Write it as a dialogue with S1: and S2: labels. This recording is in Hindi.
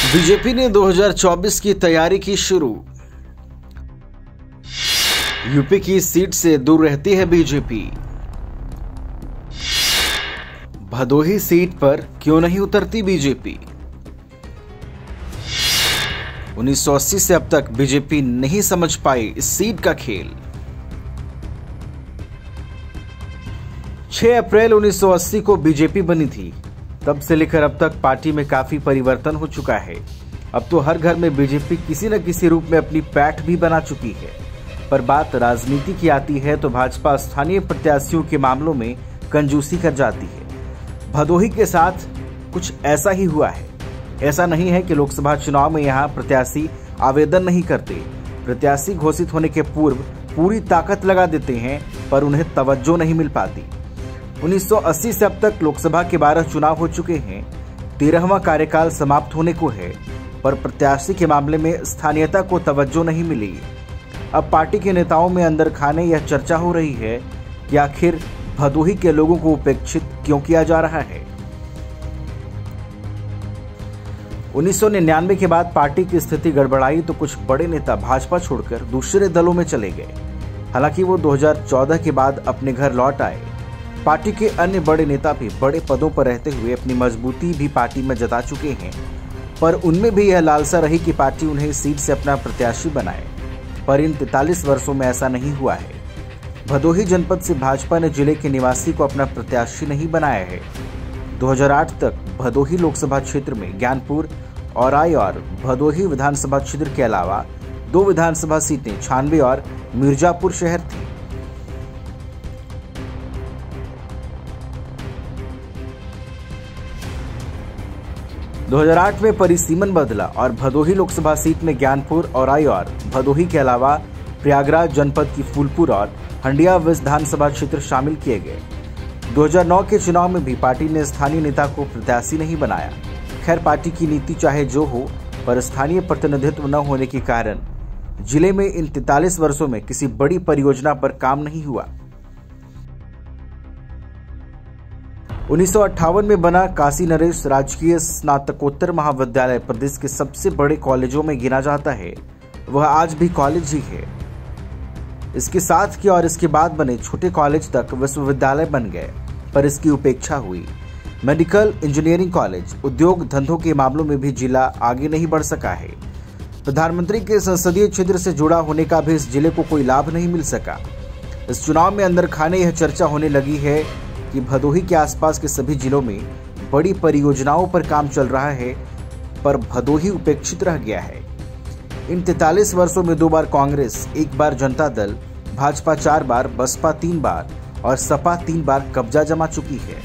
S1: बीजेपी ने 2024 की तैयारी की शुरू। यूपी की सीट से दूर रहती है बीजेपी। भदोही सीट पर क्यों नहीं उतरती बीजेपी। 1980 से अब तक बीजेपी नहीं समझ पाई इस सीट का खेल। 6 अप्रैल 1980 को बीजेपी बनी थी। तब से लेकर अब तक पार्टी में काफी परिवर्तन हो चुका है। अब तो हर घर में बीजेपी किसी न किसी रूप में अपनी पैठ भी बना चुकी है। पर बात राजनीति की आती है तो भाजपा स्थानीय प्रत्याशियों के मामलों में कंजूसी कर जाती है। भदोही के साथ कुछ ऐसा ही हुआ है। ऐसा नहीं है कि लोकसभा चुनाव में यहाँ प्रत्याशी आवेदन नहीं करते। प्रत्याशी घोषित होने के पूर्व पूरी ताकत लगा देते हैं, पर उन्हें तवज्जो नहीं मिल पाती। 1980 से अब तक लोकसभा के 12 चुनाव हो चुके हैं। 13वां कार्यकाल समाप्त होने को है, पर प्रत्याशी के मामले में स्थानीयता को तवज्जो नहीं मिली। अब पार्टी के नेताओं में अंदर खाने यह चर्चा हो रही है कि आखिर भदोही के लोगों को उपेक्षित क्यों किया जा रहा है। 1999 के बाद पार्टी की स्थिति गड़बड़ाई तो कुछ बड़े नेता भाजपा छोड़कर दूसरे दलों में चले गए। हालांकि वो 2014 के बाद अपने घर लौट आए। पार्टी के अन्य बड़े नेता भी बड़े पदों पर रहते हुए अपनी मजबूती भी पार्टी में जता चुके हैं, पर उनमें भी यह लालसा रही कि पार्टी उन्हें सीट से अपना प्रत्याशी बनाए। पर इन 43 वर्षों में ऐसा नहीं हुआ है। भदोही जनपद से भाजपा ने जिले के निवासी को अपना प्रत्याशी नहीं बनाया है। 2008 तक भदोही लोकसभा क्षेत्र में ज्ञानपुर, औराई और भदोही विधानसभा क्षेत्र के अलावा 2 विधानसभा सीटें छानबे और मिर्जापुर शहर थी। – 2008 में परिसीमन बदला और भदोही लोकसभा सीट में ज्ञानपुर, औराई और भदोही के अलावा प्रयागराज जनपद की फूलपुर और हंडिया विधानसभा क्षेत्र शामिल किए गए। 2009 के चुनाव में भी पार्टी ने स्थानीय नेता को प्रत्याशी नहीं बनाया। खैर, पार्टी की नीति चाहे जो हो, पर स्थानीय प्रतिनिधित्व न होने के कारण जिले में इन 43 वर्षों में किसी बड़ी परियोजना पर काम नहीं हुआ। 1958 में बना काशी नरेश राजकीय स्नातकोत्तर महाविद्यालय प्रदेश के सबसे बड़े कॉलेजों में गिना जाता है। वह आज भी कॉलेज ही है। इसके साथ की और इसके बाद बने छोटे कॉलेज तक विश्वविद्यालय बन गए, पर इसकी उपेक्षा हुई। मेडिकल, इंजीनियरिंग कॉलेज, उद्योग धंधों के मामलों में भी जिला आगे नहीं बढ़ सका है। प्रधानमंत्री के संसदीय क्षेत्र से जुड़ा होने का भी इस जिले को कोई लाभ नहीं मिल सका। इस चुनाव में अंदर खाने यह चर्चा होने लगी है कि भदोही के आसपास के सभी जिलों में बड़ी परियोजनाओं पर काम चल रहा है, पर भदोही उपेक्षित रह गया है। इन 43 वर्षों में 2 बार कांग्रेस, 1 बार जनता दल, भाजपा 4 बार, बसपा 3 बार और सपा 3 बार कब्जा जमा चुकी है।